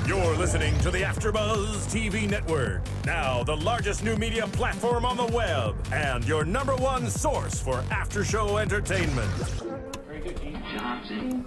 You're listening to the AfterBuzz TV network, now the largest new media platform on the web, and your #1 source for after-show entertainment. Very good, Keith Johnson.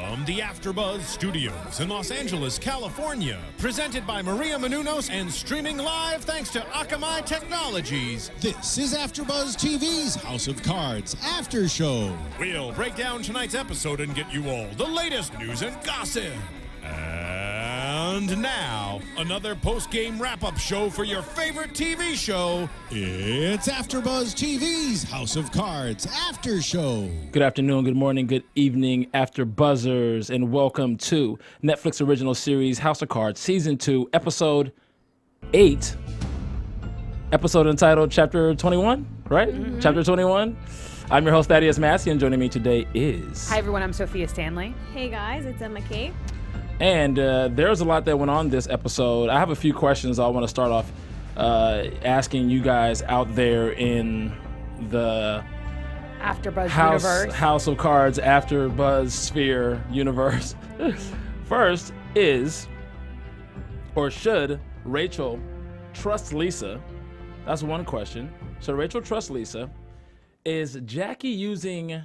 From the AfterBuzz Studios in Los Angeles, California, presented by Maria Menounos and streaming live thanks to Akamai Technologies. This is AfterBuzz TV's House of Cards After Show. We'll break down tonight's episode and get you all the latest news and gossip. And now, another post-game wrap-up show for your favorite TV show. It's AfterBuzz TV's House of Cards After Show. Good afternoon, good morning, good evening, AfterBuzzers, and welcome to Netflix original series House of Cards Season 2, Episode 8. Episode entitled Chapter 21, right? Mm-hmm. Chapter 21. I'm your host, Thaddeus Massey, and joining me today is... Hi, everyone. I'm Sofia Stanley. Hey, guys. It's Emma Kate. And there's a lot that went on this episode. I have a few questions I want to start off asking you guys out there in the AfterBuzz universe. House of Cards AfterBuzz sphere universe. First is, or should Rachel trust Lisa? That's one question. So Rachel trusts Lisa. Is Jackie using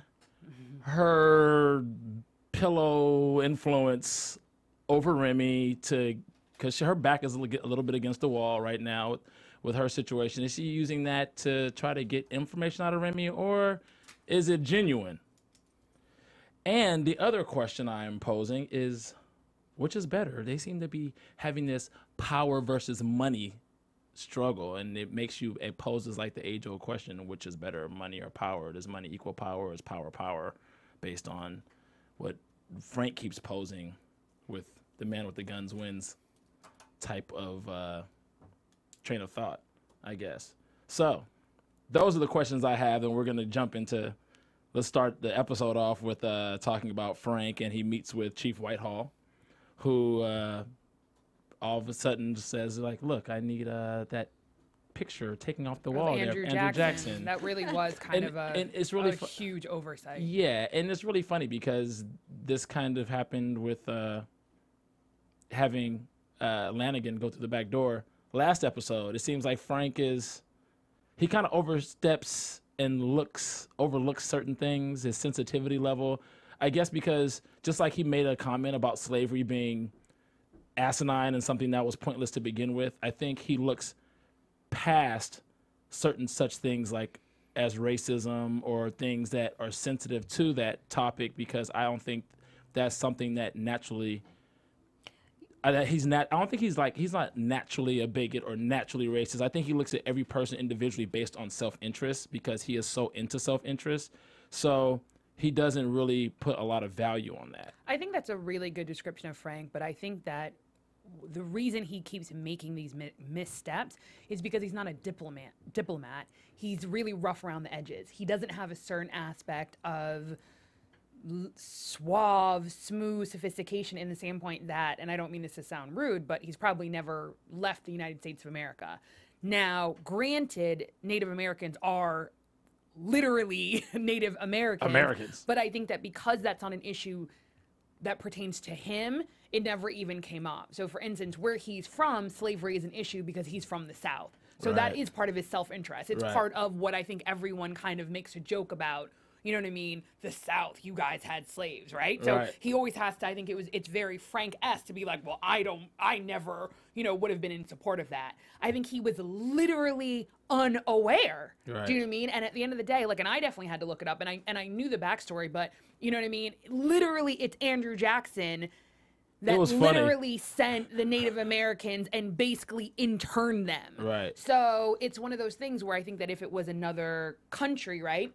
her pillow influence over Remy because her back is a little bit against the wall right now with her situation? Is she using that to try to get information out of Remy, or is it genuine? And the other question I am posing is, which is better? They seem to be having this power versus money struggle, and it poses like the age-old question, which is better, money or power? Does money equal power, or is power based on what Frank keeps posing with the man with the guns wins type of train of thought, I guess. So those are the questions I have, and we're going to jump into, let's start the episode off with talking about Frank, and he meets with Chief Whitehall, who all of a sudden says, like, look, I need that picture taking off the wall there, Andrew Jackson. That really was kind of it's really a huge oversight. Yeah, and it's really funny because this kind of happened with having Lanigan go through the back door last episode. It seems like Frank he kind of oversteps and overlooks certain things, his sensitivity level. I guess because just like he made a comment about slavery being asinine and something that was pointless to begin with, I think he looks past certain such things like as racism or things that are sensitive to that topic, because I don't think that's something that naturally I don't think he's not naturally a bigot or naturally racist. I think he looks at every person individually based on self-interest, because he is so into self-interest. So he doesn't really put a lot of value on that. I think that's a really good description of Frank, but I think that the reason he keeps making these missteps is because he's not a diplomat. He's really rough around the edges. He doesn't have a certain aspect of suave, smooth sophistication, in the same point that, and I don't mean this to sound rude, but he's probably never left the United States of America. Now, granted, Native Americans are literally Native Americans. But I think that because that's not an issue that pertains to him, it never even came up. So, for instance, where he's from, slavery is an issue because he's from the South. So that is part of his self-interest. It's part of what I think everyone kind of makes a joke about. You know what I mean? The South, you guys had slaves, right? So he always has to, I think it's very Frank-esque to be like, well, I never, would have been in support of that. I think he was literally unaware. Right. Do you know what I mean? And at the end of the day, and I definitely had to look it up, and I knew the backstory, but you know what I mean? Literally, it's Andrew Jackson that literally sent the Native Americans and basically interned them. Right. So it's one of those things where I think that if it was another country, right,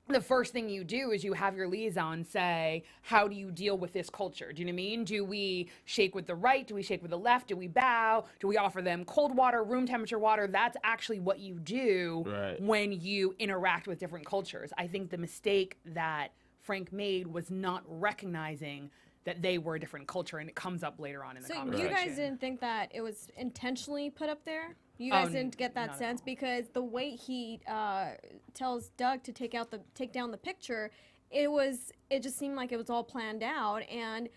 the first thing you do is you have your liaison say, how do you deal with this culture? Do you know what I mean? Do we shake with the right? Do we shake with the left? Do we bow? Do we offer them cold water, room temperature water? That's actually what you do when you interact with different cultures. I think the mistake that Frank made was not recognizing that they were a different culture, and it comes up later on in the conversation. So you guys didn't think that it was intentionally put up there? You guys didn't get that sense because the way he tells Doug to take down the picture, it just seemed like it was all planned out. And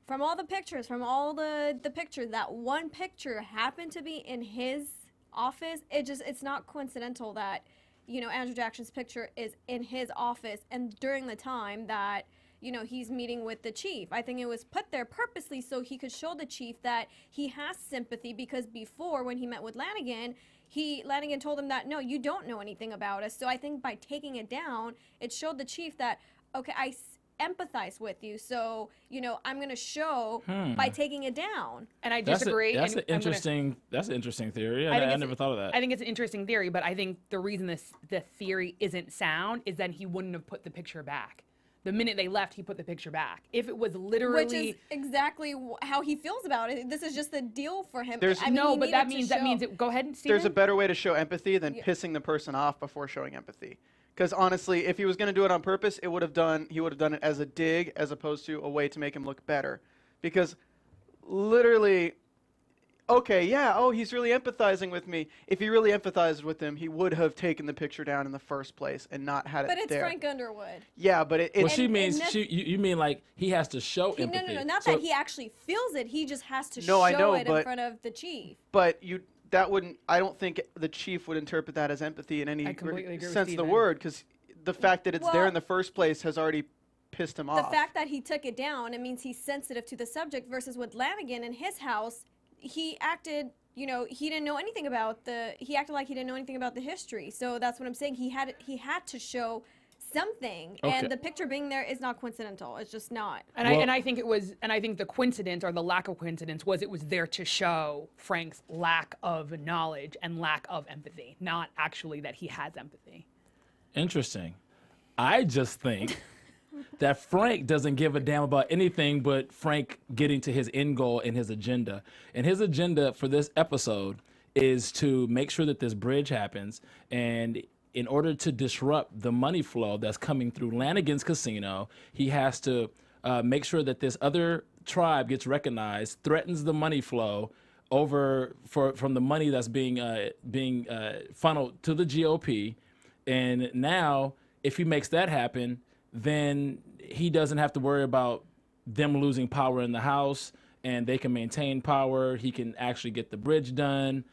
from all the pictures, the pictures, that one picture happened to be in his office. It's not coincidental that, you know, Andrew Jackson's picture is in his office and during the time that, you know, he's meeting with the chief. I think it was put there purposely so he could show the chief that he has sympathy, because before, when he met with Lanigan, Lanigan told him that, no, you don't know anything about us. So I think by taking it down, it showed the chief that, okay, I empathize with you, so, you know, I'm going to show by taking it down. And I disagree. That's an interesting theory. I never thought of that. I think it's an interesting theory, but I think the reason the theory isn't sound is that he wouldn't have put the picture back. The minute they left, he put the picture back. If it was literally... Which is exactly how he feels about it. This is just the deal for him. That means it... Go ahead, Steven. There's a better way to show empathy than pissing the person off before showing empathy. Because honestly, if he was going to do it on purpose, he would have done it as a dig as opposed to a way to make him look better. Because literally... Okay, yeah, he's really empathizing with me. If he really empathized with him, he would have taken the picture down in the first place and not had it there. But it's Frank Underwood. Yeah, but you mean like he has to show empathy. No, not that he actually feels it. He just has to show it in front of the chief. But I don't think the chief would interpret that as empathy in any sense of the word, because the fact that it's there in the first place has already pissed him off. The fact that he took it down, it means he's sensitive to the subject, versus with Lanigan in his house, he acted, you know, he didn't know anything about he acted like he didn't know anything about the history. So that's what I'm saying. He had to show something, and the picture being there is not coincidental. It's just not. And I think the coincidence, or the lack of coincidence, was it was there to show Frank's lack of knowledge and lack of empathy, not actually that he has empathy. Interesting. I just think that Frank doesn't give a damn about anything but Frank getting to his end goal and his agenda. And his agenda for this episode is to make sure that this bridge happens. And in order to disrupt the money flow that's coming through Lanigan's casino, he has to make sure that this other tribe gets recognized, threatens the money flow from the money that's being funneled to the GOP. And now, if he makes that happen, then he doesn't have to worry about them losing power in the House, and they can maintain power. He can actually get the bridge done,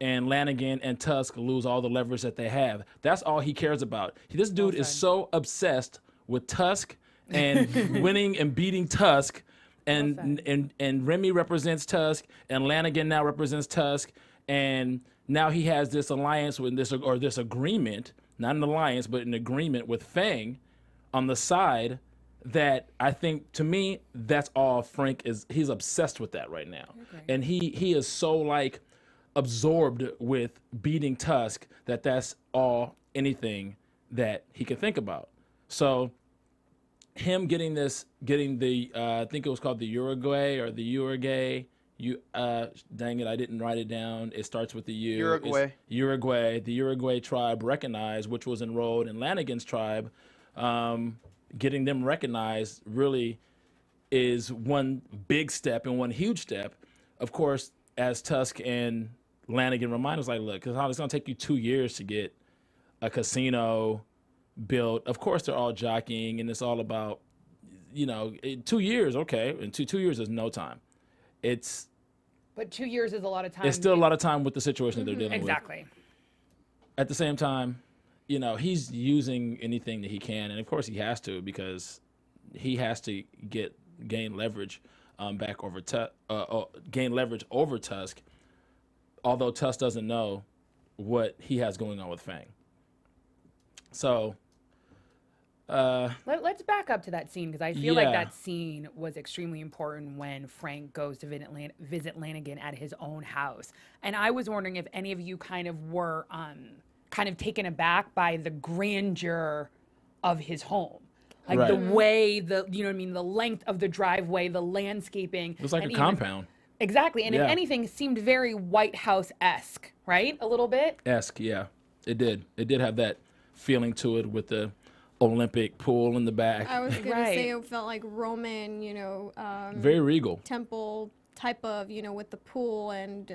and Lanigan and Tusk lose all the leverage that they have. That's all he cares about. This dude is so obsessed with Tusk and winning and beating Tusk, and Remy represents Tusk, and Lanigan now represents Tusk, and now he has this alliance with this agreement, not an alliance, but an agreement with Fang on the side, that I think, to me, that's all Frank is. He's obsessed with that right now. Okay. And he is so, like, absorbed with beating Tusk that's anything that he can think about. So him getting the I think it was called the Uruguay. Dang it, I didn't write it down. It starts with the U. Uruguay. The Uruguay tribe recognized, which was enrolled in Lanigan's tribe. Getting them recognized really is one big step and one huge step. Of course, as Tusk and Lanigan remind us, like, look, because it's going to take you 2 years to get a casino built. Of course, they're all jockeying, and it's all about, 2 years, okay. And two years is no time. But 2 years is a lot of time. It's still a lot of time with the situation that they're dealing with. Exactly. At the same time, he's using anything that he can, and of course he has to, because he has to gain leverage back over gain leverage over Tusk. Although Tusk doesn't know what he has going on with Fang. So let's back up to that scene, because I feel like that scene was extremely important when Frank goes to visit Lanigan at his own house. And I was wondering if any of you kind of were kind of taken aback by the grandeur of his home. Like the way, the length of the driveway, the landscaping. It was like a compound. Exactly. And if anything, seemed very White House-esque, right? A little bit? Esque, yeah. It did. It did have that feeling to it with the Olympic pool in the back. I was going to say it felt like Roman, very regal. Temple type of, with the pool and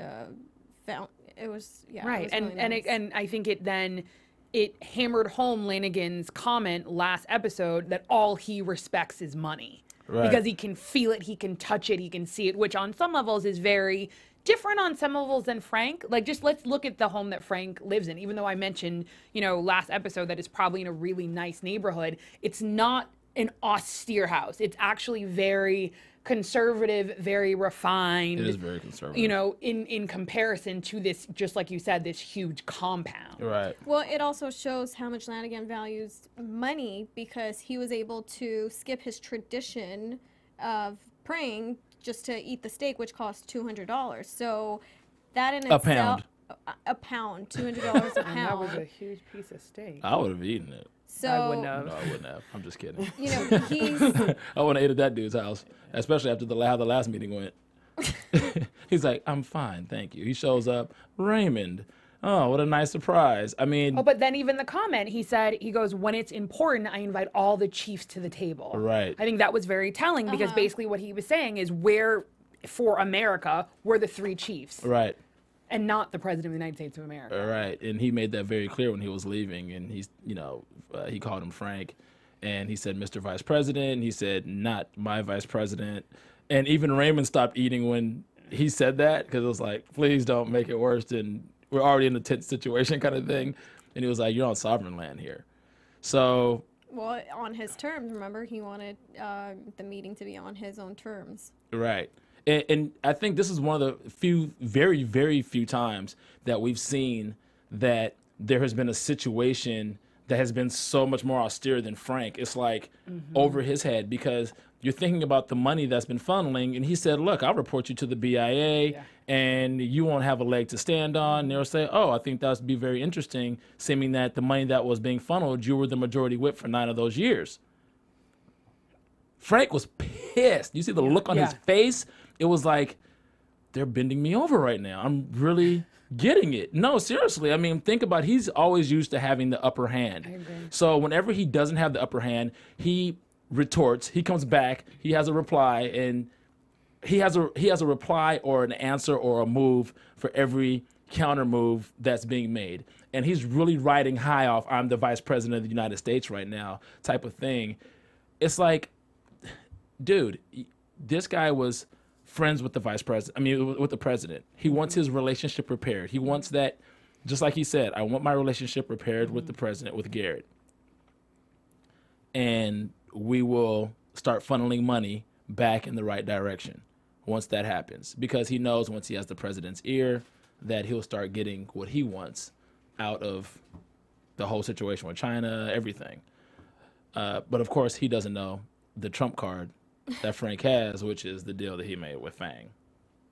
it was right. It was really nice. And I think it hammered home Lanigan's comment last episode that all he respects is money. Right. Because he can feel it, he can touch it, he can see it, which on some levels is very different on some levels than Frank. Like, just let's look at the home that Frank lives in. Even though I mentioned, last episode that it's probably in a really nice neighborhood, it's not an austere house. It's actually very conservative, very refined. It is very conservative. In comparison to this, just like you said, this huge compound. Right. Well, it also shows how much Lanigan values money because he was able to skip his tradition of praying just to eat the steak, which cost $200. So that in itself, pound. A pound, $200 a pound. And that was a huge piece of steak. I would have eaten it. So I wouldn't have. No, I wouldn't have. I'm just kidding. he's I wouldn't have ate at that dude's house, especially after how the last meeting went. He's like, I'm fine, thank you. He shows up, Raymond. Oh, what a nice surprise. I mean. Oh, but then even the comment, he goes, when it's important, I invite all the chiefs to the table. Right. I think that was very telling because basically what he was saying is for America, we're the three chiefs. Right. And not the president of the United States of America. Right. And he made that very clear when he was leaving. And he called him Frank. And he said, Mr. Vice President. He said, not my vice president. And even Raymond stopped eating when he said that because it was like, please don't make it worse than we're already in a tense situation kind of thing. And he was like, you're on sovereign land here. So. Well, on his terms, remember, he wanted the meeting to be on his own terms. Right. And I think this is one of the few, very, very few times that we've seen that there has been a situation that has been so much more austere than Frank. It's like over his head because you're thinking about the money that's been funneling. And he said, look, I'll report you to the BIA and you won't have a leg to stand on. And they'll say, oh, I think that would be very interesting, seeming that the money that was being funneled, you were the majority whip for 9 of those years. Frank was pissed. You see the look on his face? It was like, they're bending me over right now. I'm really getting it. No, seriously. I mean, think about it. He's always used to having the upper hand. I agree. So whenever he doesn't have the upper hand, he retorts. He comes back. He has a reply, and he has a reply or an answer or a move for every counter move that's being made. And he's really riding high off, I'm the vice president of the United States right now type of thing. It's like, dude, this guy was friends with the vice president. I mean, with the president. He wants his relationship repaired. He wants that, just like he said, I want my relationship repaired with the president, with Garrett. And we will start funneling money back in the right direction once that happens. Because he knows once he has the president's ear that he'll start getting what he wants out of the whole situation with China, everything. But of course, he doesn't know the trump card that Frank has, which is the deal that he made with Fang,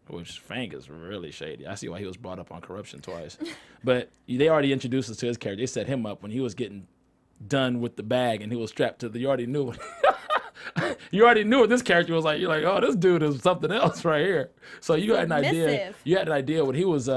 which Fang is really shady. I see why he was brought up on corruption twice. But they already introduced us to his character. They set him up when he was getting done with the bag and he was strapped to the, you already knew you already knew what this character was like. You're like, oh, this dude is something else right here. So you had an idea. You had an idea what he was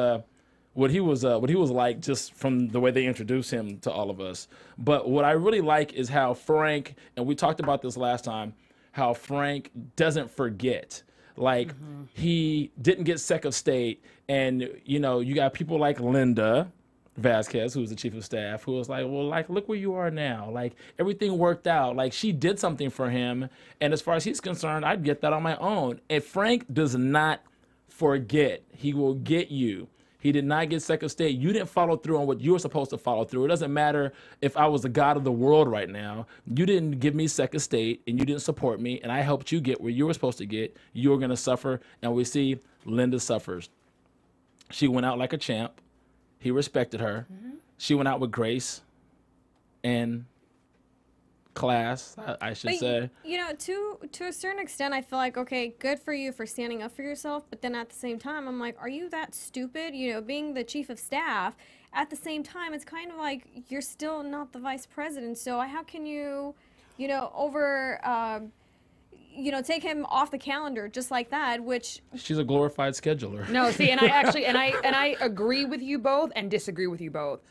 like just from the way they introduced him to all of us. But what I really like is how Frank, and we talked about this last time, how Frank doesn't forget. Like, he didn't get sec of state. And, you got people like Linda Vasquez, who's the chief of staff, who was like, well, like, look where you are now. Like, everything worked out. Like, she did something for him. And as far as he's concerned, I'd get that on my own. And Frank does not forget. He will get you. He did not get sec of state. You didn't follow through on what you were supposed to follow through. It doesn't matter if I was the god of the world right now. You didn't give me sec of state, and you didn't support me, and I helped you get where you were supposed to get. You were going to suffer, and we see Linda suffers. She went out like a champ. He respected her. She went out with grace and class, I should say. To a certain extent, I feel like, okay, good for you for standing up for yourself, but then at the same time, I'm like, are you that stupid? Being the chief of staff, at the same time, it's kind of like you're still not the vice president, so how can you, take him off the calendar just like that, which... She's a glorified scheduler. No, see, and I agree with you both and disagree with you both.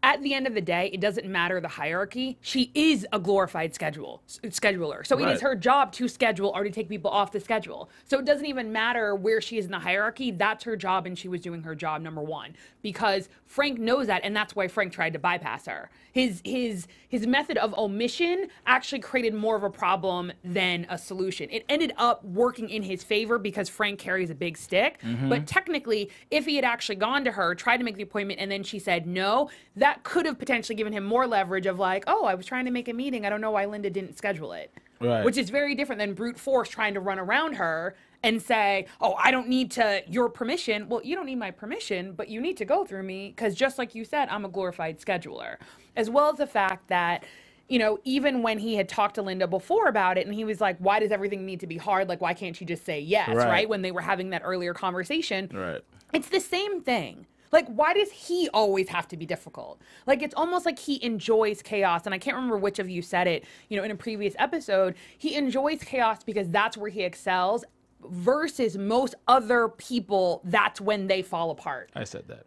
at the end of the day, it doesn't matter the hierarchy. She is a glorified scheduler. So it is her job to schedule or to take people off the schedule. So it doesn't even matter where she is in the hierarchy. That's her job, and she was doing her job, number one. Because Frank knows that, and that's why Frank tried to bypass her. His method of omission actually created more of a problem than a solution. It ended up working in his favor because Frank carries a big stick. But technically, if he had actually gone to her, tried to make the appointment, and then she said no, that could have potentially given him more leverage of like, oh, I was trying to make a meeting. I don't know why Linda didn't schedule it. Right. Which is very different than brute force trying to run around her and say, oh, I don't need your permission. Well, you don't need my permission, but you need to go through me because just like you said, I'm a glorified scheduler. As well as the fact that, you know, even when he had talked to Linda before about it and he was like, why does everything need to be hard? Like, why can't you just say yes, right? When they were having that earlier conversation. Right. It's the same thing. Like, why does he always have to be difficult? Like, it's almost like he enjoys chaos. And I can't remember which of you said it, you know, in a previous episode. He enjoys chaos because that's where he excels versus most other people, that's when they fall apart. I said that.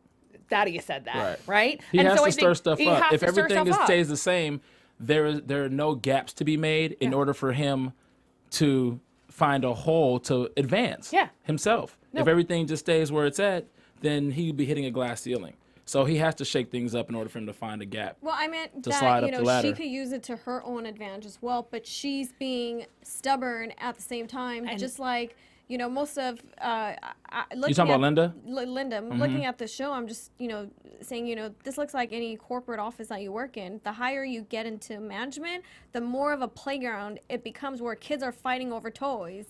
Thaddeus said that, right? He has to stir stuff up. If everything stays the same, there are no gaps to be made in order for him to find a hole to advance himself. If everything just stays where it's at, then he'd be hitting a glass ceiling. So he has to shake things up in order for him to find a gap. Well, I meant that, you know, she could use it to her own advantage as well, but she's being stubborn at the same time, and just like, you know, most of... you talking about Linda? Linda. Looking at the show, I'm just, you know, saying, you know, this looks like any corporate office that you work in. The higher you get into management, the more of a playground it becomes where kids are fighting over toys.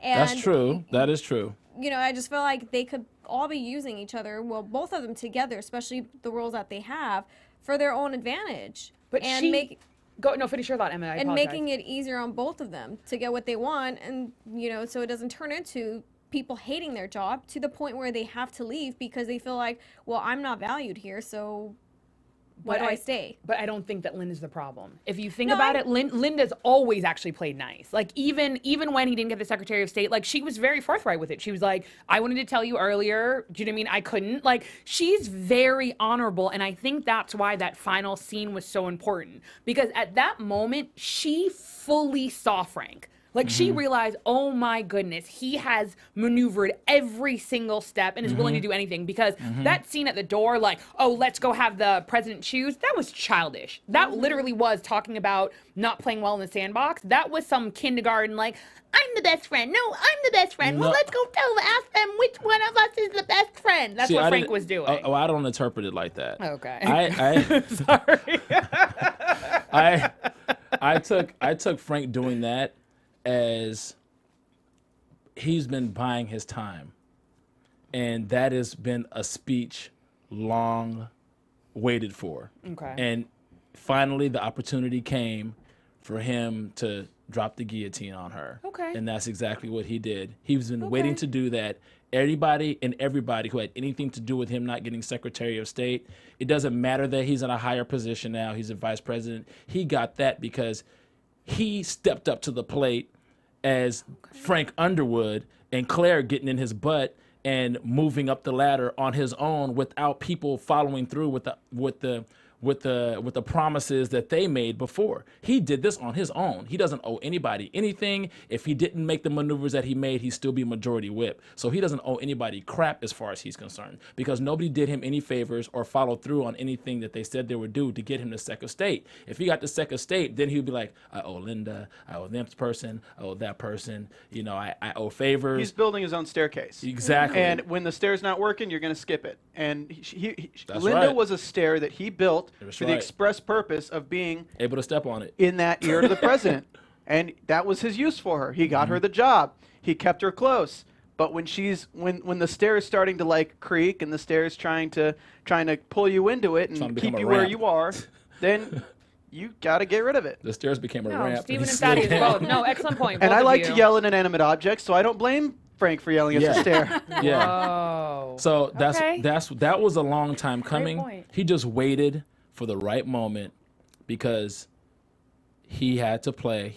And, that's true. That is true. You know, I just feel like they could all be using each other, well, both of them together, especially the roles that they have, for their own advantage. But finish your thought, Emma. I apologize. Making it easier on both of them to get what they want, and, you know, so it doesn't turn into people hating their job to the point where they have to leave because they feel like, well, I'm not valued here, so why do I stay? But I don't think that Linda's the problem. If you think about it, Linda's always actually played nice. Like, even when he didn't get the Secretary of State, like, she was very forthright with it. She was like, I wanted to tell you earlier. Do you know what I mean? I couldn't. Like, she's very honorable, and I think that's why that final scene was so important. Because at that moment, she fully saw Frank. Like, she realized, oh my goodness, he has maneuvered every single step and is willing to do anything. Because that scene at the door, like, oh, let's go have the president choose, that was childish. That literally was talking about not playing well in the sandbox. That was some kindergarten, like, I'm the best friend. No, I'm the best friend. Well, let's go ask them which one of us is the best friend. That's what Frank was doing. Oh, I don't interpret it like that. Okay. Sorry. I took Frank doing that as he's been buying his time, and that has been a speech long waited for. Okay. And finally the opportunity came for him to drop the guillotine on her. Okay. And that's exactly what he did. He's been waiting to do that. Everybody who had anything to do with him not getting Secretary of State, it doesn't matter that he's in a higher position now, he's a vice president. He got that because he stepped up to the plate as Frank Underwood, and Claire getting in his butt and moving up the ladder on his own without people following through with the promises that they made before. He did this on his own. He doesn't owe anybody anything. If he didn't make the maneuvers that he made, he'd still be majority whip. So he doesn't owe anybody crap as far as he's concerned, because nobody did him any favors or followed through on anything that they said they would do to get him to second state. If he got to second state, then he'd be like, I owe Linda, I owe this person, I owe that person, you know, I owe favors. He's building his own staircase. Exactly. And when the stair's not working, you're going to skip it. And Linda was a stair that he built for the express purpose of being able to step on it in that ear to the president. And that was his use for her. He got her the job. He kept her close. But when the stair is starting to like creak and the stair is trying to pull you into it and keep you where you are, then you got to get rid of it. The stairs became a ramp. Steven and Thaddeus both. No, excellent point. And I like to yell at inanimate objects, so I don't blame Frank for yelling at the stair. Yeah. Whoa. So that was a long time coming. He just waited for the right moment because he had to play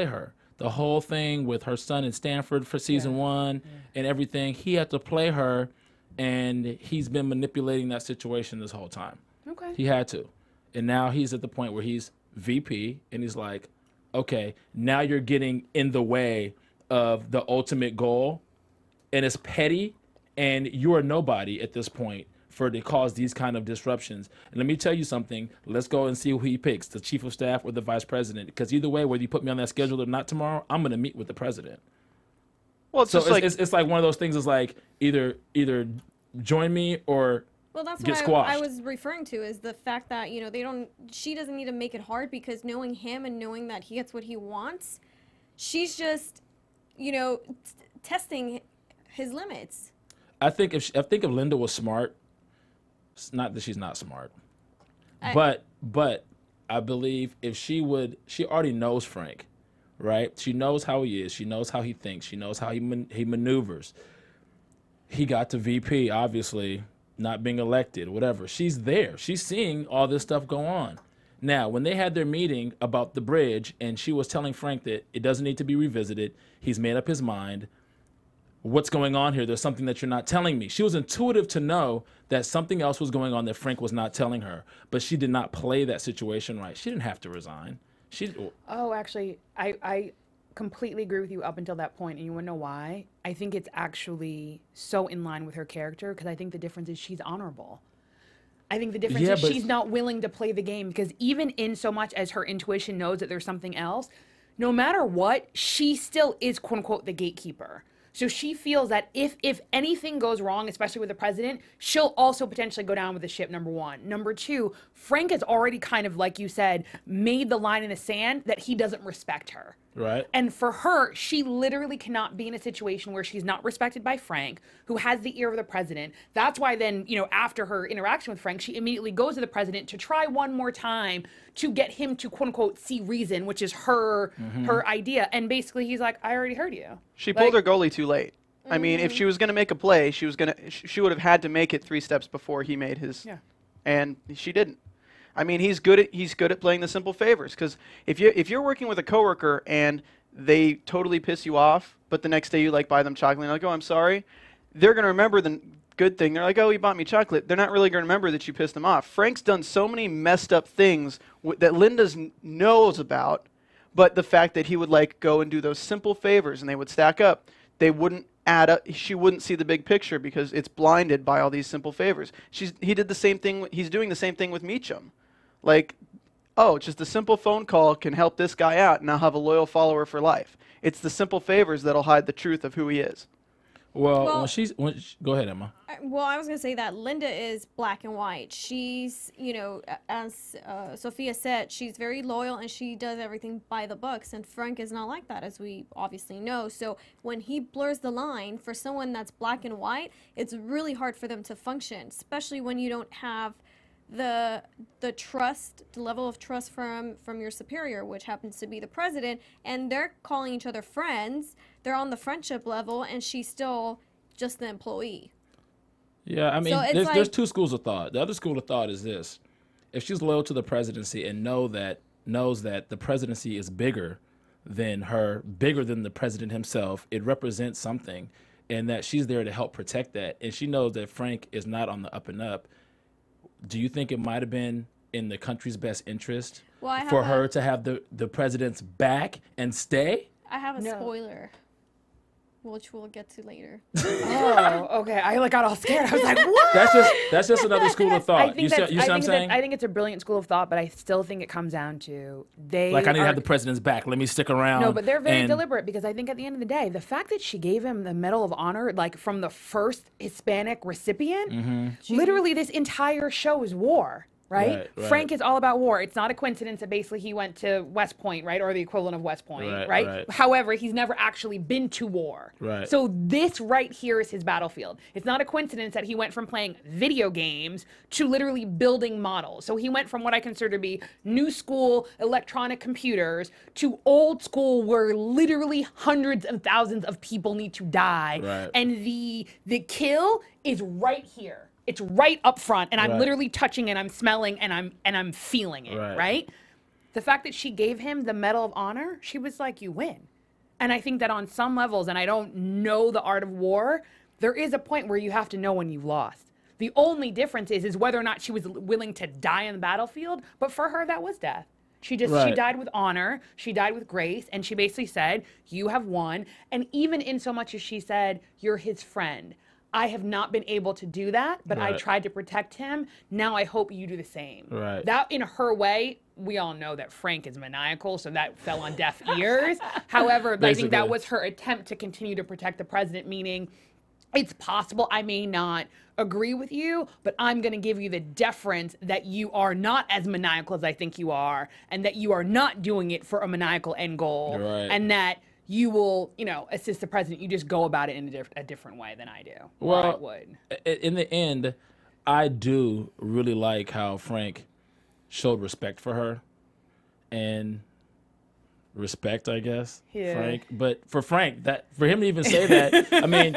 her. The whole thing with her son in Stanford for season 1 and everything, he had to play her, and he's been manipulating that situation this whole time. Okay. He had to. And now he's at the point where he's VP, and he's like, okay, now you're getting in the way of the ultimate goal, and it's petty, and you're nobody at this point for to cause these kind of disruptions. And let me tell you something. Let's go and see who he picks, the chief of staff or the vice president. Because either way, whether you put me on that schedule or not tomorrow, I'm going to meet with the president. Well, it's so just it's like one of those things. Is like either join me or Well, that's get what squashed. I was referring to is the fact that, you know, she doesn't need to make it hard because knowing him and knowing that he gets what he wants, she's just, you know, testing his limits. I think if Linda was smart, it's not that she's not smart, but I believe if she already knows Frank, right? She knows how he is. She knows how he thinks. She knows how he maneuvers. He got to VP, obviously, not being elected, whatever. She's there. She's seeing all this stuff go on. Now, when they had their meeting about the bridge, and she was telling Frank that it doesn't need to be revisited, he's made up his mind. What's going on here? There's something that you're not telling me. She was intuitive to know that something else was going on that Frank was not telling her, but she did not play that situation right. She didn't have to resign. Oh, actually, I completely agree with you up until that point, and you want to know why? I think it's actually so in line with her character, because I think the difference is she's honorable. I think the difference is she's not willing to play the game, because even in so much as her intuition knows that there's something else, no matter what, she still is, quote unquote, the gatekeeper. So she feels that if anything goes wrong, especially with the president, she'll also potentially go down with the ship, number one. Number two, Frank has already kind of, like you said, made the line in the sand that he doesn't respect her. Right. And for her, she literally cannot be in a situation where she's not respected by Frank, who has the ear of the president. That's why then, you know, after her interaction with Frank, she immediately goes to the president to try one more time to get him to, quote unquote, see reason, which is her idea. And basically he's like, I already heard you. She pulled her goalie too late. I mean, if she was going to make a play, she would have had to make it 3 steps before he made his. Yeah. And she didn't. I mean, he's good at playing the simple favors, because if you're working with a coworker and they totally piss you off, but the next day you like buy them chocolate and like, oh, I'm sorry, they're going to remember the good thing. They're like, oh, he bought me chocolate. They're not really going to remember that you pissed them off. Frank's done so many messed up things that Linda knows about, but the fact that he would like go and do those simple favors and they would stack up, they wouldn't add up. She wouldn't see the big picture because it's blinded by all these simple favors. He did the same thing. He's doing the same thing with Meacham. Like, oh, just a simple phone call can help this guy out, and I'll have a loyal follower for life. It's the simple favors that'll hide the truth of who he is. Well, go ahead, Emma. Well, I was going to say that Linda is black and white. She's, you know, as Sofia said, she's very loyal and she does everything by the books. And Frank is not like that, as we obviously know. So when he blurs the line for someone that's black and white, it's really hard for them to function, especially when you don't have the trust, the level of trust from your superior, which happens to be the president, and they're calling each other friends. They're on the friendship level, and she's still just the employee. Yeah, I mean, So there's 2 schools of thought. The other school of thought is this: if she's loyal to the presidency and knows that the presidency is bigger than her, bigger than the president himself, it represents something, and that she's there to help protect that, and she knows that Frank is not on the up and up. Do you think it might have been in the country's best interest for her to have the president's back and stay? I have a spoiler, which we'll get to later. Oh, okay. I got all scared. I was like, what? That's just another school of thought. You see what I'm saying? I think it's a brilliant school of thought, but I still think it comes down to I need to have the president's back. Let me stick around. No, but they're very deliberate, because I think at the end of the day, the fact that she gave him the Medal of Honor, like from the first Hispanic recipient, literally this entire show is war. Right? Frank is all about war. It's not a coincidence that basically he went to West Point, right? Or the equivalent of West Point, right? However, he's never actually been to war. So this right here is his battlefield. It's not a coincidence that he went from playing video games to literally building models. So he went from what I consider to be new school electronic computers to old school where literally hundreds and thousands of people need to die. And the kill is right here. It's right up front, and I'm literally touching and I'm smelling and I'm feeling it, right? The fact that she gave him the Medal of Honor, she was like, you win. And I think that on some levels, and I don't know the art of war, there is a point where you have to know when you've lost. The only difference is whether or not she was willing to die on the battlefield. But for her, that was death. She died with honor. She died with grace. And she basically said, you have won. And even in so much as she said, you're his friend. I have not been able to do that, but I tried to protect him. Now I hope you do the same. Right. That, in her way, we all know that Frank is maniacal, so that fell on deaf ears. However, I think that was her attempt to continue to protect the president, meaning it's possible I may not agree with you, but I'm going to give you the deference that you are not as maniacal as I think you are, and that you are not doing it for a maniacal end goal, and that you will, assist the president. You just go about it in a different way than I do. Well, I would. In the end, I do really like how Frank showed respect for her, and respect, I guess, Frank. But for Frank, for him to even say that, I mean,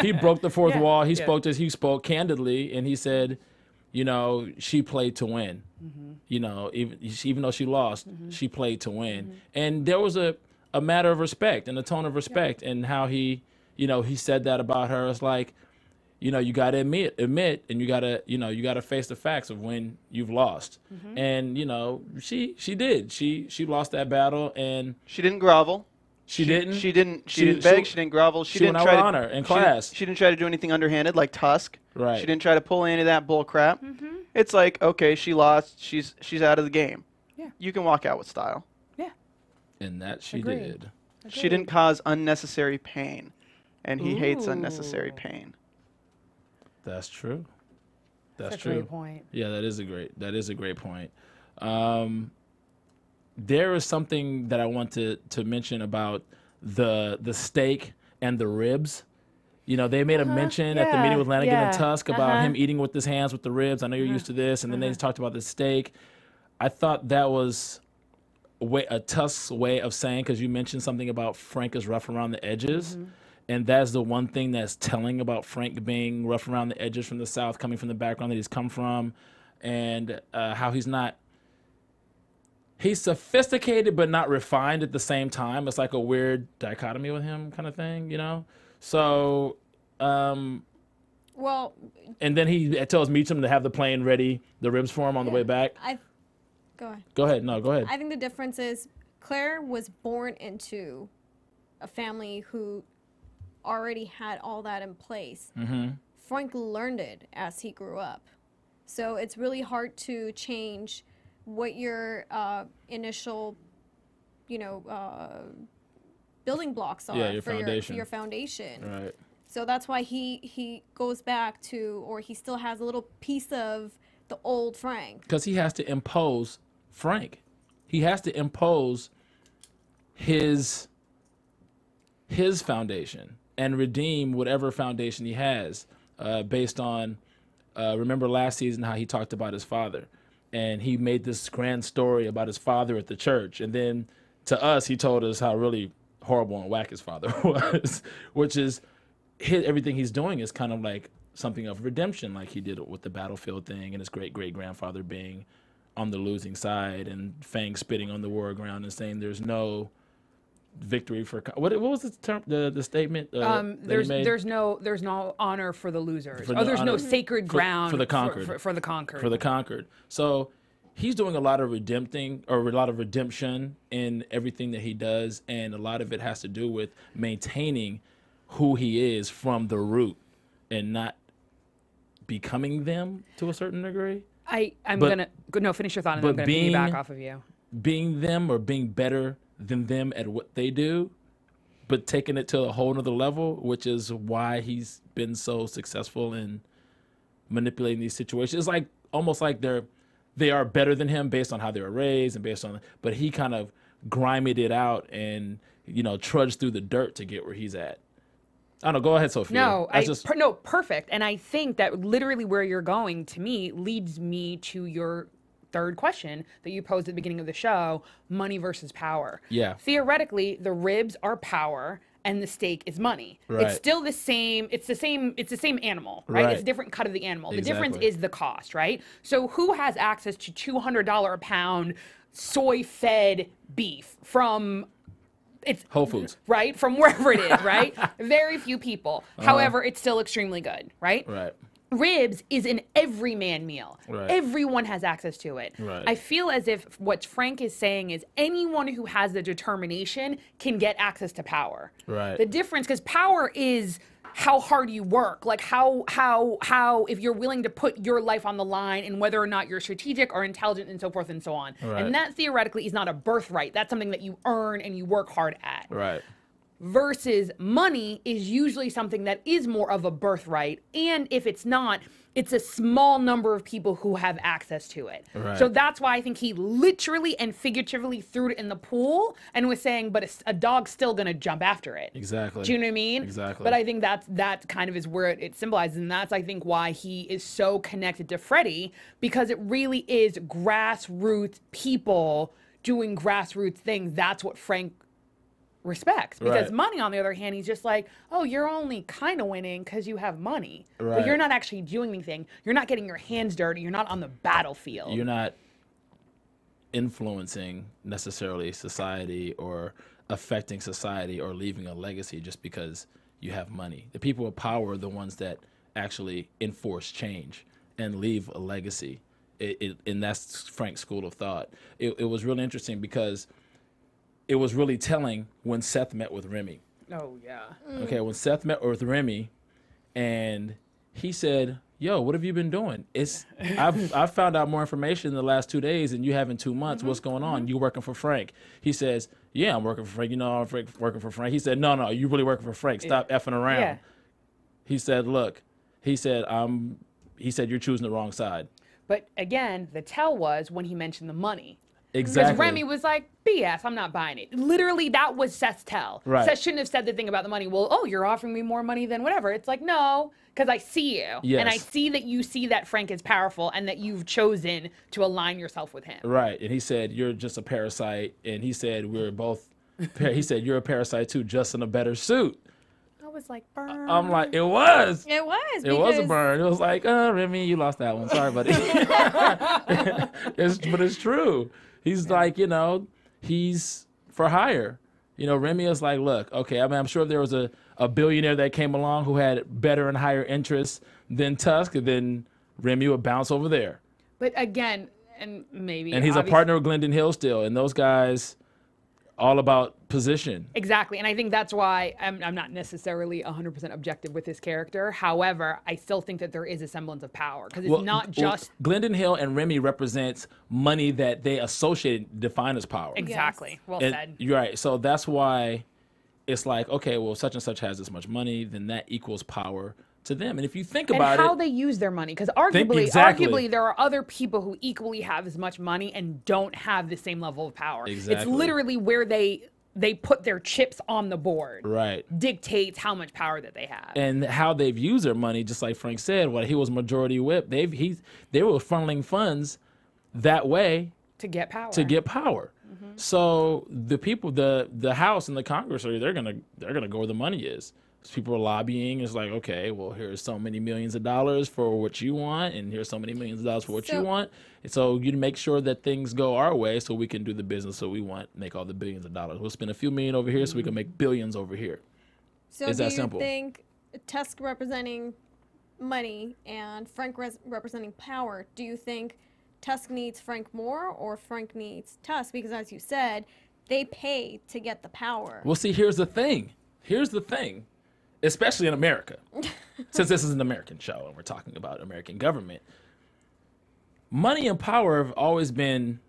he broke the fourth wall. He spoke candidly, and he said, she played to win. Even though she lost, she played to win, and there was a matter of respect and a tone of respect, and how he said that about her. It's like, you got to admit, and you got to face the facts of when you've lost. And she did. She lost that battle, and she didn't grovel. She didn't beg. She didn't grovel. She didn't try to honor in class. She didn't try to do anything underhanded like Tusk. Right. She didn't try to pull any of that bull crap. It's like, okay, she lost. She's out of the game. Yeah. You can walk out with style. Yeah. And that she did. She didn't cause unnecessary pain, and he hates unnecessary pain. That's true. That's a great point. Yeah, that is a great point. There is something that I want to mention about the steak and the ribs. They made a mention at the meeting with Lanigan and Tusk about him eating with his hands with the ribs. I know you're used to this. And then they talked about the steak. I thought that was a Tusk's way of saying, because you mentioned something about Frank is rough around the edges. And that's the one thing that's telling about Frank being rough around the edges from the South, coming from the background that he's come from, and how he's sophisticated but not refined at the same time. It's like a weird dichotomy with him kind of thing, So, well, and then he tells Meacham to have the plane ready, the ribs for him on the way back. Go ahead. Go ahead. No, go ahead. I think the difference is Claire was born into a family who already had all that in place. Frank learned it as he grew up. So it's really hard to change what your initial, building blocks are for your foundation. Right. So that's why he goes back to, or he still has a little piece of the old Frank. Because he has to impose Frank. He has to impose his foundation and redeem whatever foundation he has based on, remember last season how he talked about his father. And he made this grand story about his father at the church. And then to us, he told us how really horrible and whack his father was, which is everything he's doing is kind of like something of redemption, like he did with the battlefield thing and his great-great-grandfather being on the losing side and Fang spitting on the war ground and saying there's no victory for what was the term, the statement there's no honor for the losers. There's no sacred ground for the conquered. For the conquered. For the conquered. So he's doing a lot of redemption in everything that he does, and a lot of it has to do with maintaining who he is from the root and not becoming them to a certain degree. Finish your thought and then I'm gonna piggyback off of you. Being them or being better than them at what they do, but taking it to a whole nother level, which is why he's been so successful in manipulating these situations. It's like almost like they are better than him based on how they were raised and but he kind of grimied it out and trudged through the dirt to get where he's at. I don't know. Go ahead, Sofia. No, perfect. And I think that literally where you're going, to me, leads me to your third question that you posed at the beginning of the show: money versus power. Yeah. Theoretically, the ribs are power and the steak is money. Right. It's still the same. It's the same animal, right? It's a different cut of the animal. Exactly. The difference is the cost, right? So who has access to $200 a pound soy-fed beef from? It's Whole Foods, right? From wherever it is, right? Very few people. However, it's still extremely good, right? Right. ribs is an everyman meal. Right. Everyone has access to it. Right. I feel as if what Frank is saying is anyone who has the determination can get access to power. Right. The difference, because power is how hard you work, like how if you're willing to put your life on the line and whether or not you're strategic or intelligent and so forth and so on. Right. And that theoretically is not a birthright. That's something that you earn and you work hard at. Right. Versus money is usually something that is more of a birthright. And if it's not, it's a small number of people who have access to it. Right. So that's why I think he literally and figuratively threw it in the pool and was saying, but a dog's still going to jump after it. Exactly. Do you know what I mean? Exactly. But I think that kind of is where it symbolizes. And that's, I think, why he is so connected to Freddie, because it really is grassroots people doing grassroots things. That's what Frank respects. Because Right. money, on the other hand, he's just like, oh, you're only kind of winning because you have money. Right. But you're not actually doing anything. You're not getting your hands dirty. You're not on the battlefield. You're not influencing necessarily society or affecting society or leaving a legacy just because you have money. The people with power are the ones that actually enforce change and leave a legacy. And that's Frank's school of thought. It was really interesting because it was really telling when Seth met with Remy. Oh, yeah. Okay, when Seth met with Remy, and he said, "Yo, what have you been doing? I've found out more information in the last 2 days than you have in 2 months. What's going on? You working for Frank?" He says, "Yeah, I'm working for Frank. You know, I'm working for Frank." He said, "No, you really working for Frank. Stop effing around." Yeah. He said, "Look," he said, "You're choosing the wrong side." But again, the tell was when he mentioned the money. Exactly. Because Remy was like, BS, I'm not buying it. Literally, that was Seth's tell. Right. Seth shouldn't have said the thing about the money. Well, oh, you're offering me more money than whatever. It's like, no, because I see you. Yes. And I see that you see that Frank is powerful and that you've chosen to align yourself with him. Right. And he said, "You're just a parasite." And he said, "We're both," he said, "You're a parasite too, just in a better suit." I was like, burn. I'm like, it was. It was. It was a burn. It was like, Remy, you lost that one. Sorry, buddy. But it's true. He's like, he's for hire. Remy is like, look, okay, I'm sure there was a billionaire that came along who had better and higher interests than Tusk, and then Remy would bounce over there. But again, and maybe. And he's a partner with Glendon Hill still, and those guys, all about position. Exactly. And I think that's why I'm not necessarily 100% objective with his character. However, I still think that there is a semblance of power because it's not just. Glendon Hill and Remy represents money that they define as power. Exactly. Yes. Well And said. you're right. So that's why it's like, okay, well, such and such has this much money, then that equals power to them. And if you think about and how it, they use their money, because arguably there are other people who equally have as much money and don't have the same level of power. Exactly. It's literally where they put their chips on the board. right. Dictates how much power that they have. And how they've used their money, just like Frank said, when he was majority whip, they were funneling funds that way to get power. Mm-hmm. So the people, the House and the Congress they're gonna go where the money is. People are lobbying. It's like, okay, well, here's so many millions of dollars for what you want, and here's so many millions of dollars for what you want. And so you make sure that things go our way so we can do the business so we want, make all the billions of dollars. We'll spend a few million over here so we can make billions over here. So It's do that you simple. think Tusk representing money and Frank representing power, do you think Tusk needs Frank more or Frank needs Tusk? Because as you said, they pay to get the power. Well, see, here's the thing. Especially in America, since this is an American show and we're talking about American government, money and power have always been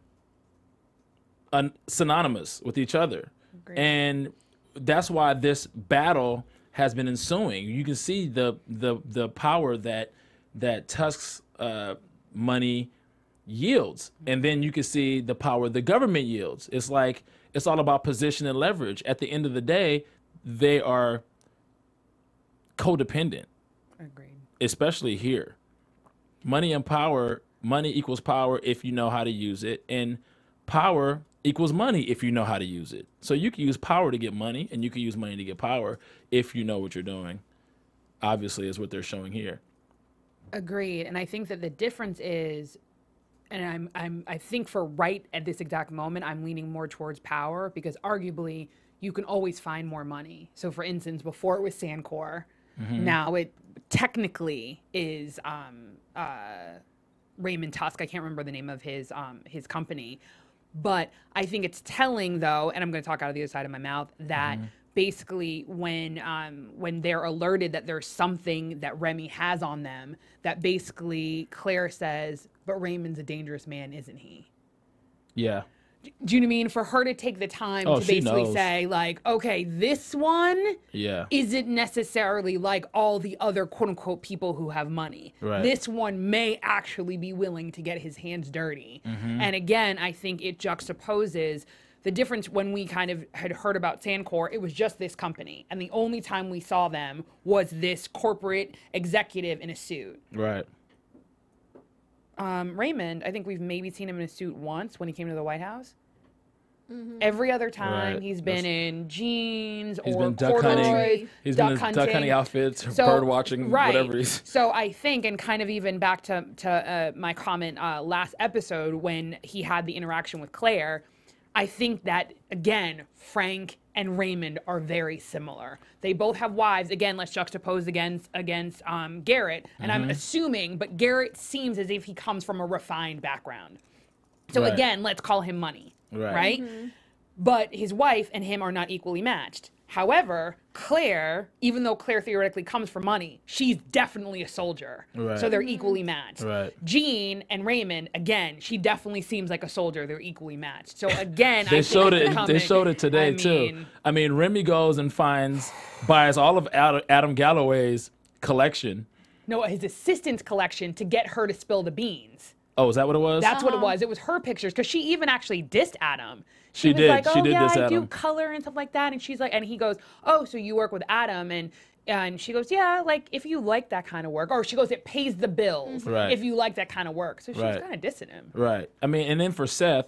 synonymous with each other. Agreed. And that's why this battle has been ensuing. You can see the power that Tusk's money yields, and then you can see the power the government yields. It's like it's all about position and leverage. At the end of the day, they are codependent. Agreed. Especially here. Money and power, money equals power if you know how to use it, and power equals money if you know how to use it. So you can use power to get money, and you can use money to get power if you know what you're doing. Obviously, is what they're showing here. Agreed. And I think that the difference is, and I think for right at this exact moment, I'm leaning more towards power because arguably you can always find more money. So for instance, before it was Sandcor, now technically is Raymond Tusk. I can't remember the name of his company, but I think it's telling, though, and I'm going to talk out of the other side of my mouth, that basically when they're alerted that there's something that Remy has on them, that basically Claire says, but Raymond's a dangerous man, isn't he? Yeah. Do you know what I mean? For her to take the time to she basically knows. say, like, okay, this one isn't necessarily like all the other quote unquote people who have money. Right. This one may actually be willing to get his hands dirty. And again, I think it juxtaposes the difference. When we kind of had heard about Sandcor, it was just this company. And the only time we saw them was this corporate executive in a suit. Right. Raymond, I think we've maybe seen him in a suit once when he came to the White House. Every other time he's been in jeans He's or been duck corduroys, hunting. He's been in duck hunting outfits, bird watching, whatever he's. So I think, and kind of even back to my comment last episode when he had the interaction with Claire, I think that, again, Frank and Raymond are very similar. They both have wives. Again, let's juxtapose against Garrett. And I'm assuming, but Garrett seems as if he comes from a refined background. So again, let's call him money, right? But his wife and him are not equally matched. However, Claire, even though Claire theoretically comes from money, she's definitely a soldier. So they're equally matched. Jean and Raymond, again, she definitely seems like a soldier. They're equally matched. So again, They showed it today too. I mean, Remy goes and buys all of Adam Galloway's collection. No, his assistant's collection to get her to spill the beans. Oh, is that what it was? That's what it was. It was her pictures, because she even actually dissed Adam. She was did. Like, She did yeah, diss I do Adam. color and stuff like that. And she's like, and he goes, oh, so you work with Adam? And she goes, yeah, like if you like that kind of work. Or she goes, it pays the bills if you like that kind of work. So she was kind of dissing him. Right. I mean, and then for Seth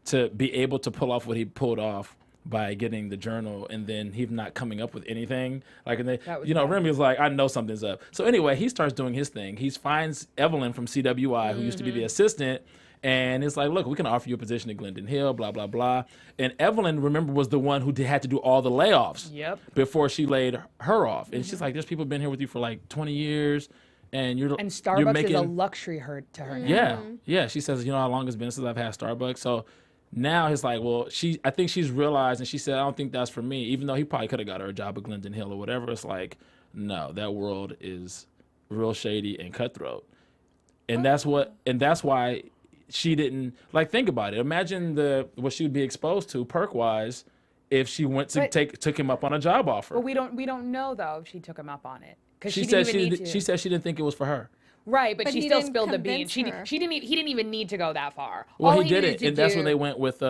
to be able to pull off what he pulled off by getting the journal and then him not coming up with anything. Like, and they, Remy was like, I know something's up. So anyway, he starts doing his thing. He finds Evelyn from CWI, who used to be the assistant, and it's like, look, we can offer you a position at Glendon Hill, blah, blah, blah. And Evelyn, remember, was the one who had to do all the layoffs before she laid her off. And she's like, there's people been here with you for like 20 years. And Starbucks is a luxury to her now. Yeah. She says, you know how long it's been since I've had Starbucks. So now it's like, well, I think she's realized, and she said, I don't think that's for me. Even though he probably could have got her a job at Glendon Hill or whatever. It's like, no, that world is real shady and cutthroat. And that's why she didn't, like, think about it. Imagine what she would be exposed to perk-wise if she went to took him up on a job offer. But we don't know, though, if she took him up on it. Because she said she said she didn't think it was for her. Right, but she still spilled the beans. He didn't even need to go that far. Well, he did it, and that's when they went with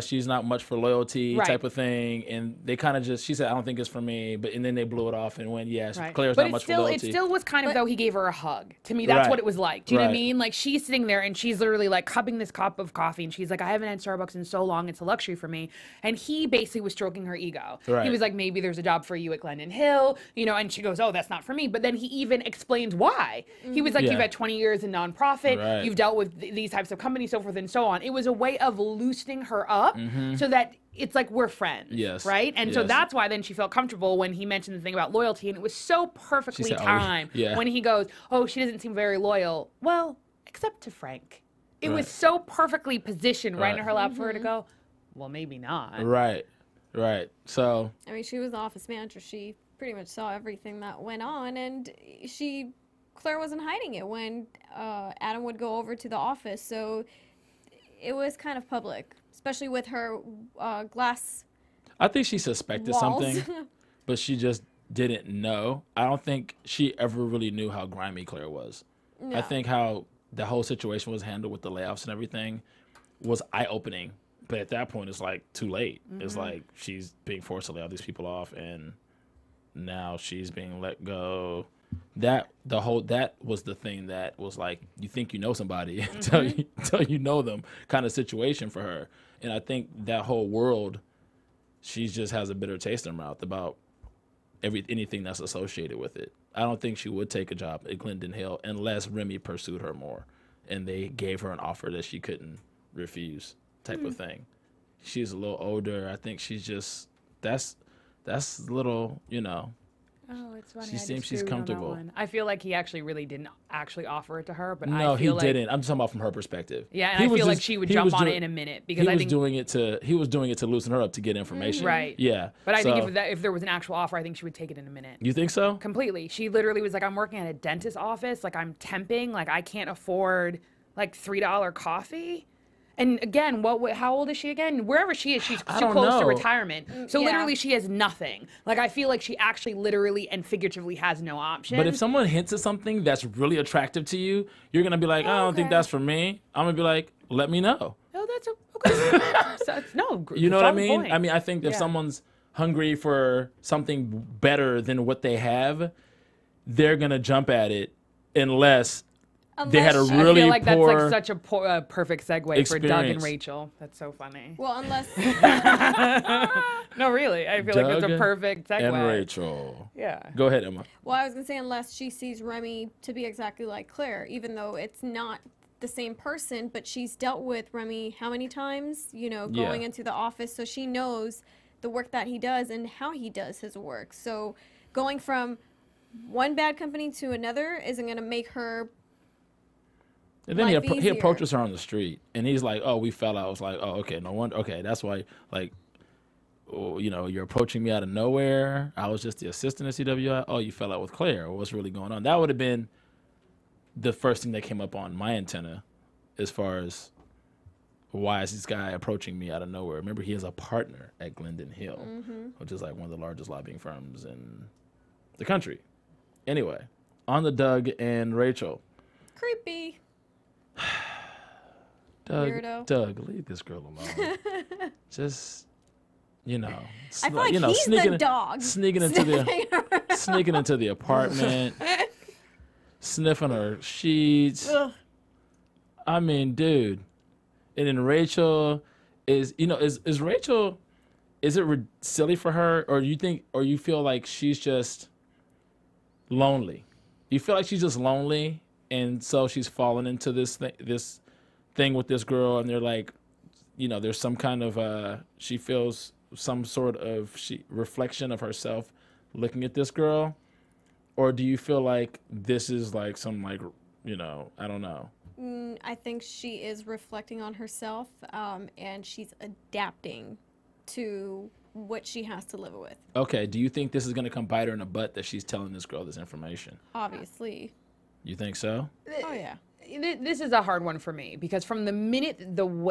she's not much for loyalty type of thing, and they kind of she said, I don't think it's for me, and then they blew it off and went, Claire's not much for loyalty. It still was kind of though he gave her a hug. To me, that's what it was like. Do you know what I mean? Like, she's sitting there and she's literally like cupping this cup of coffee, and she's like, I haven't had Starbucks in so long, it's a luxury for me. And he basically was stroking her ego. He was like, maybe there's a job for you at Glendon Hill, and she goes, oh, that's not for me. But then he even explains why. He was like, you've had 20 years in nonprofit, you've dealt with these types of companies, so forth and so on. It was a way of loosening her up. So that it's like we're friends, right? And so that's why then she felt comfortable when he mentioned the thing about loyalty, and it was so perfectly timed when he goes, oh, she doesn't seem very loyal. Well, except to Frank. It was so perfectly positioned right in her lap for her to go, well, maybe not. Right. So. I mean, she was the office manager. She pretty much saw everything that went on, and Claire wasn't hiding it when Adam would go over to the office. So it was kind of public, especially with her glass. I think she suspected something, but she just didn't know. I don't think she ever really knew how grimy Claire was. No. I think how the whole situation was handled with the layoffs and everything was eye-opening. But at that point, it's like too late. It's like she's being forced to lay all these people off, and now she's being let go. That was the thing that was like, you think you know somebody until you know them kind of situation for her. And I think that whole world, she just has a bitter taste in her mouth about anything that's associated with it. I don't think she would take a job at Glendon Hill unless Remy pursued her more and they gave her an offer that she couldn't refuse type of thing. She's a little older. I think she's just, that's a little, Oh, it's funny. She seems she's comfortable. I feel like he actually really didn't actually offer it to her, but no, I feel he didn't. I'm talking about from her perspective. Yeah, and I feel like she would jump on it in a minute because he was doing it to loosen her up to get information. Right. Yeah. But I think if there was an actual offer, I think she would take it in a minute. You think so? Completely. She literally was like, "I'm working at a dentist office. Like I'm temping. Like I can't afford like $3 coffee." And again, how old is she again? Wherever she is, she's too close to retirement. So literally she has nothing. Like I feel like she actually literally and figuratively has no option. But if someone hints at something that's really attractive to you, you're going to be like, I don't think that's for me. I'm going to be like, let me know. Oh, that's okay. No, you know what I mean? Point. I mean, I think if someone's hungry for something better than what they have, they're going to jump at it unless they had a really I feel like poor that's like such a perfect segue experience. for Doug and Rachel. That's so funny. Well, unless no, really, I feel like it's a perfect segue. And Rachel. Yeah. Go ahead, Emma. Well, I was gonna say unless she sees Remy to be exactly like Claire, even though it's not the same person, but she's dealt with Remy how many times? You know, going into the office, so she knows the work that he does and how he does his work. So going from one bad company to another isn't gonna make her. And then he approaches her on the street, and he's like, "Oh, we fell out." I was like, "Oh, okay, no wonder. Okay, that's why. Like, oh, you know, you're approaching me out of nowhere. I was just the assistant at CWI. Oh, you fell out with Claire. What's really going on?" That would have been the first thing that came up on my antenna, as far as why is this guy approaching me out of nowhere? Remember, he is a partner at Glendon Hill, which is like one of the largest lobbying firms in the country. Anyway, on the Doug and Rachel. Creepy. Doug, leave this girl alone. Just, you know, I feel like he's the dog. Sneaking into the apartment, sniffing her sheets. Ugh. I mean, dude. And then Rachel is Rachel? Is it silly for her, or you feel like she's just lonely? You feel like she's just lonely, and so she's fallen into this thing with this girl, and they're like, you know, there's some kind of she feels some sort of reflection of herself looking at this girl, or do you feel like this is like some, like, you know, I don't know. I think she is reflecting on herself, and she's adapting to what she has to live with. Okay, do you think this is going to come bite her in the butt that she's telling this girl this information? Obviously. You think so? Oh, yeah. This is a hard one for me because from the minute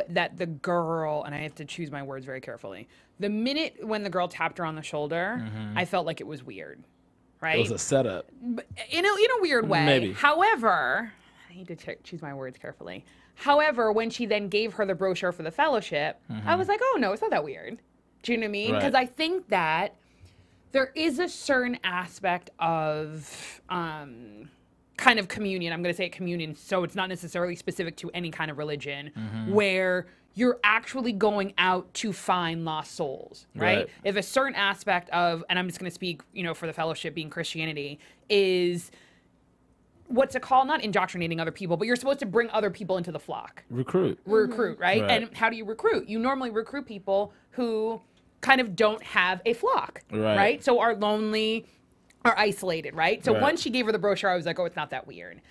that the girl, and I have to choose my words very carefully, the minute when the girl tapped her on the shoulder, I felt like it was weird, right? It was a setup. In a weird way. Maybe. However, I need to choose my words carefully. However, when she then gave her the brochure for the fellowship, I was like, oh no, it's not that weird. Do you know what I mean? Because I think that there is a certain aspect of kind of communion. I'm going to say communion, so it's not necessarily specific to any kind of religion, where you're actually going out to find lost souls, right? If a certain aspect of, and I'm just going to speak, you know, for the fellowship being Christianity, is what's it called? Not indoctrinating other people, but you're supposed to bring other people into the flock. Recruit, right? And how do you recruit? You normally recruit people who kind of don't have a flock, right? So are lonely, are isolated, right? So once she gave her the brochure, I was like, oh, it's not that weird.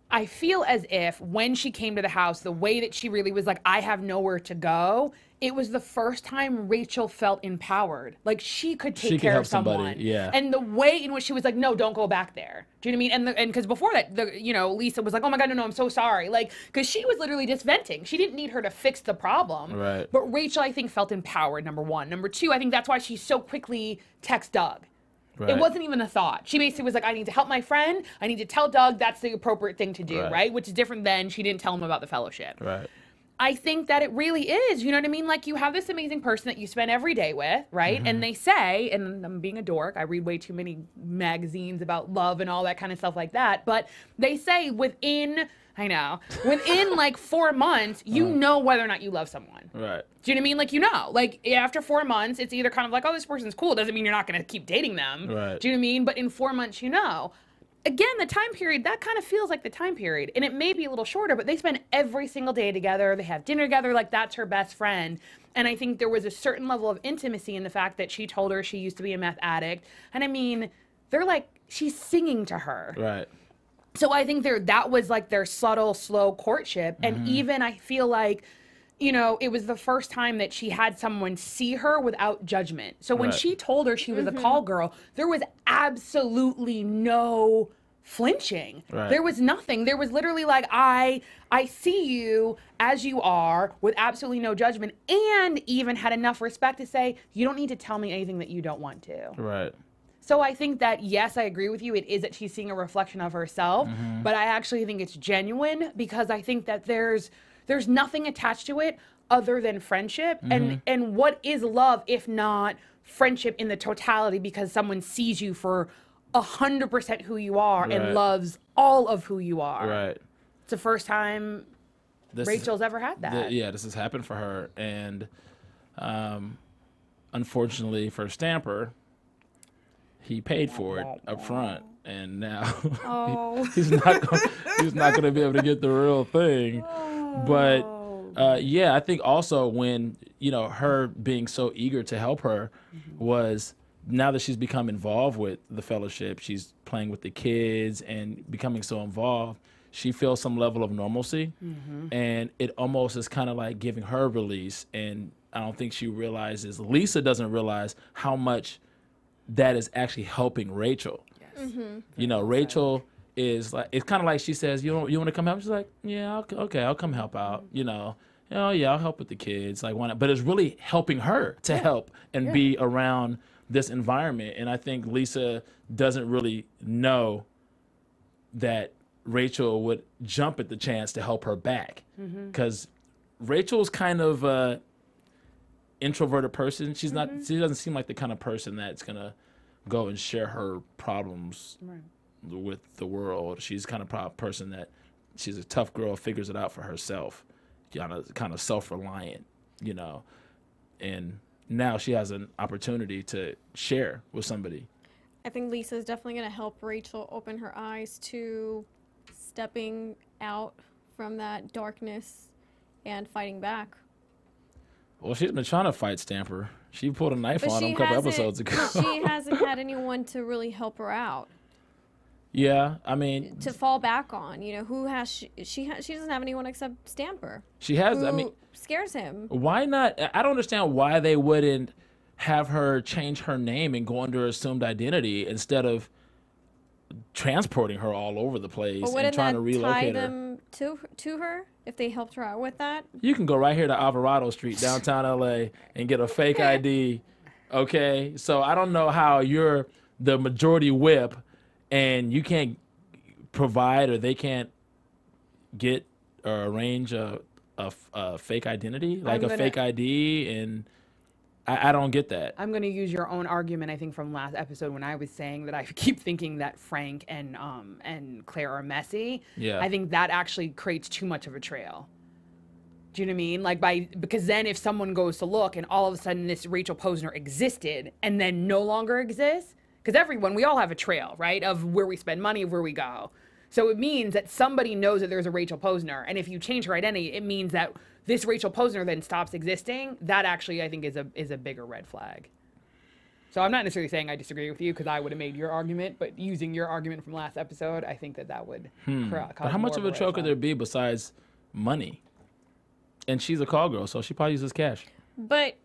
I feel as if when she came to the house, the way that she really was like, I have nowhere to go, it was the first time Rachel felt empowered. Like she could take care of someone. Somebody, yeah. And the way in which she was like, no, don't go back there. Do you know what I mean? And because before that, Lisa was like, oh my God, no, I'm so sorry. Like, because she was literally just venting. She didn't need her to fix the problem. Right. But Rachel, I think, felt empowered, number one. Number two, I think that's why she so quickly texted Doug. Right. It wasn't even a thought. She basically was like, I need to help my friend. I need to tell Doug that's the appropriate thing to do, right? Which is different than she didn't tell him about the fellowship. Right. I think that it really is, you know what I mean? Like you have this amazing person that you spend every day with, right? And they say, and I'm being a dork, I read way too many magazines about love and all that kind of stuff like that, but they say within like 4 months, you know whether or not you love someone. Right. Do you know what I mean? Like, you know, like after 4 months, it's either kind of like, oh, this person's cool. Doesn't mean you're not going to keep dating them. Right. Do you know what I mean? But in 4 months, you know. Again, the time period, that kind of feels like the time period. And it may be a little shorter, but they spend every single day together. They have dinner together. Like, that's her best friend. And I think there was a certain level of intimacy in the fact that she told her she used to be a meth addict. And I mean, they're like, she's singing to her. Right. So I think that was like their subtle, slow courtship. And even I feel like, you know, it was the first time that she had someone see her without judgment. So when she told her she was a call girl, there was absolutely no flinching. Right. There was nothing. There was literally like, I see you as you are with absolutely no judgment, and even had enough respect to say, you don't need to tell me anything that you don't want to. Right. So I think that, yes, I agree with you. It is that she's seeing a reflection of herself, but I actually think it's genuine, because I think that there's nothing attached to it other than friendship. And what is love if not friendship in the totality, because someone sees you for 100% who you are and loves all of who you are. Right. It's the first time Rachel's ever had that. This has happened for her. And unfortunately for Stamper, he paid for it up front, and now he's not going to be able to get the real thing. But I think also when, you know, her being so eager to help her was, now that she's become involved with the fellowship, she's playing with the kids and becoming so involved, she feels some level of normalcy, and it almost is kind of like giving her release. And I don't think she realizes, Lisa doesn't realize how much that is actually helping Rachel. Yes. You know, Rachel is like, it's kind of like she says, you want to come help? She's like, yeah, okay, I'll come help out. You know, oh yeah, I'll help with the kids. Like, why not? But it's really helping her to help and be around this environment. And I think Lisa doesn't really know that Rachel would jump at the chance to help her back, because Rachel's kind of a introverted person. She's not. She doesn't seem like the kind of person that's gonna go and share her problems with the world. She's kind of person that she's a tough girl, figures it out for herself, kind of self-reliant, you know. And now she has an opportunity to share with somebody. I think Lisa's definitely going to help Rachel open her eyes to stepping out from that darkness and fighting back. Well, she's been trying to fight Stamper. She pulled a knife on him a couple episodes ago. She hasn't had anyone to really help her out. Yeah, I mean, to fall back on. You know, who has she doesn't have anyone except Stamper. She has. Who I mean, scares him. Why not? I don't understand why they wouldn't have her change her name and go under assumed identity instead of transporting her all over the place and trying to relocate her. Wouldn't that tie them to her if they helped her out with that? You can go right here to Alvarado Street, downtown LA, and get a fake ID. Okay, so I don't know how you're the majority whip and you can't provide, or they can't get or arrange a fake identity, like a fake ID, and I don't get that. I'm going to use your own argument, I think, from last episode when I was saying that I keep thinking that Frank and Claire are messy. Yeah. I think that actually creates too much of a trail. Do you know what I mean? Like, because then if someone goes to look and all of a sudden this Rachel Posner existed and then no longer exists, because we all have a trail, right, of where we spend money, of where we go. So it means that somebody knows that there's a Rachel Posner, and if you change her identity, it means that this Rachel Posner then stops existing. That actually, I think, is a bigger red flag. So I'm not necessarily saying I disagree with you, because I would have made your argument, but using your argument from last episode, I think that would cause But how much of a trail could there be besides money? And she's a call girl, so she probably uses cash. But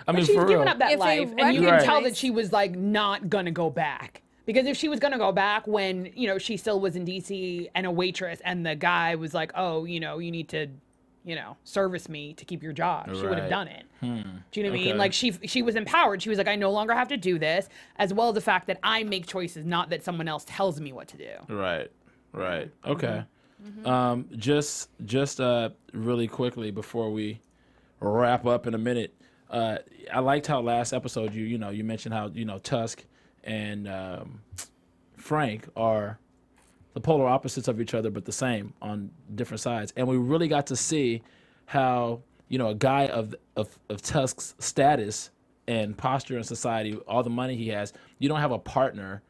I mean, she's for given real. up that If they life, and you can recognize- tell that she was like not gonna go back. Because if she was gonna go back when, you know, she still was in DC and a waitress, and the guy was like, oh, you know, you need to, you know, service me to keep your job, she would have Right. done it. Do you know what I Okay. mean? Like she was empowered. She was like, I no longer have to do this, as well as the fact that I make choices, not that someone else tells me what to do. Right. Okay. Just really quickly before we wrap up in a minute, I liked how last episode you mentioned how, you know, Tusk and Frank are the polar opposites of each other, but the same on different sides. And we really got to see how, you know, a guy of Tusk's status and posture in society, all the money he has, you don't have a partner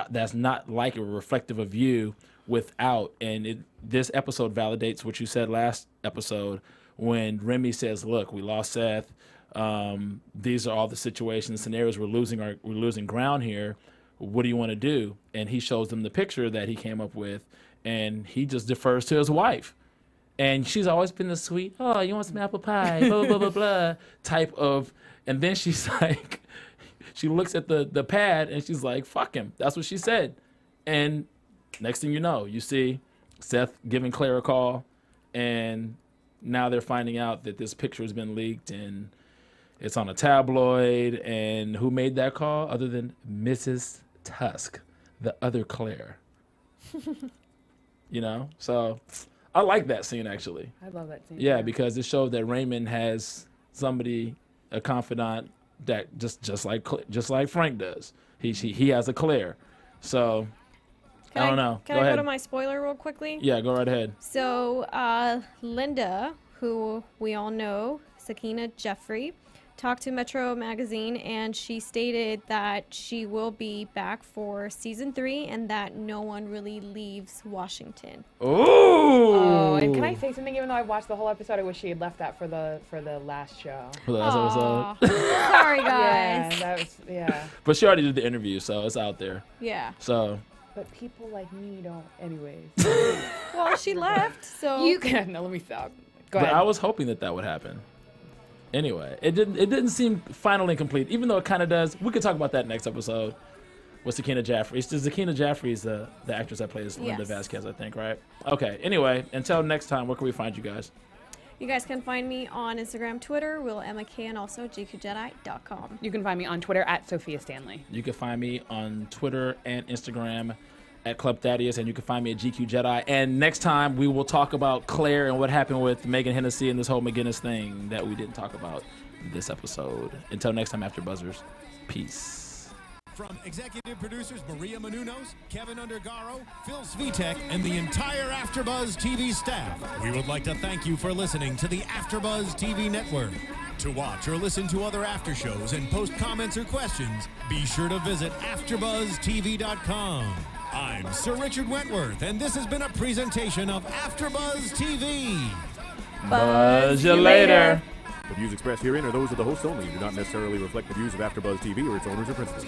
that's not like or reflective of you without. And this episode validates what you said last episode when Remy says, look, we lost Seth. These are all the situations, scenarios we're losing ground here. what do you want to do? And he shows them the picture that he came up with, and he just defers to his wife. And she's always been the sweet, oh, you want some apple pie, blah, blah, blah, blah, type of, and then she's like, she looks at the pad, and she's like, fuck him. That's what she said. And next thing you know, you see Seth giving Claire a call, and now they're finding out that this picture has been leaked, and it's on a tabloid. And who made that call other than Mrs. Tusk, the other Claire? You know? So I like that scene, actually. I love that scene. Yeah, because it showed that Raymond has somebody, a confidant, that just like Frank does. He has a Claire. So I don't know. Can I go to my spoiler real quickly? Yeah, go right ahead. So Linda, who we all know, Sakina Jeffrey, talked to Metro Magazine, and she stated that she will be back for season 3 and that no one really leaves Washington. Oh, and can I say something? Even though I watched the whole episode, I wish she had left that for the last show. For the last episode. Sorry, guys. Yeah, that was, yeah. But she already did the interview, so it's out there. Yeah. So. But people like me don't, anyways. Well, she left, so. You can. No, let me stop. Go But ahead. I was hoping that would happen. Anyway, it didn't seem final and complete, even though it kind of does. We could talk about that next episode with Sakina Jaffrey. Sakina Jaffrey is the actress that plays Linda Vasquez, I think, right? Okay, anyway, until next time, where can we find you guys? You guys can find me on Instagram, Twitter, WillMK, and also GQJedi.com. You can find me on Twitter at Sofia Stanley. You can find me on Twitter and Instagram at Club Thaddeus, and you can find me at GQ Jedi. And next time, we will talk about Claire and what happened with Megan Hennessy and this whole McGinnis thing that we didn't talk about this episode. Until next time, After Buzzers, peace. From executive producers Maria Menounos, Kevin Undergaro, Phil Svitek, and the entire AfterBuzz TV staff, we would like to thank you for listening to the AfterBuzz TV network. To watch or listen to other after shows and post comments or questions, be sure to visit AfterBuzzTV.com. I'm Sir Richard Wentworth, and this has been a presentation of AfterBuzz TV. Buzz you later. The views expressed herein are those of the hosts only and do not necessarily reflect the views of AfterBuzz TV or its owners or principals.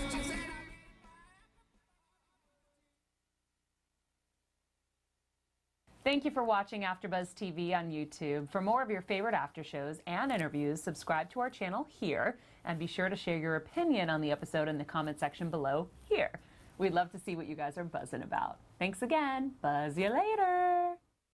Thank you for watching AfterBuzz TV on YouTube. For more of your favorite after shows and interviews, subscribe to our channel here, and be sure to share your opinion on the episode in the comment section below here. We'd love to see what you guys are buzzing about. Thanks again. Buzz you later.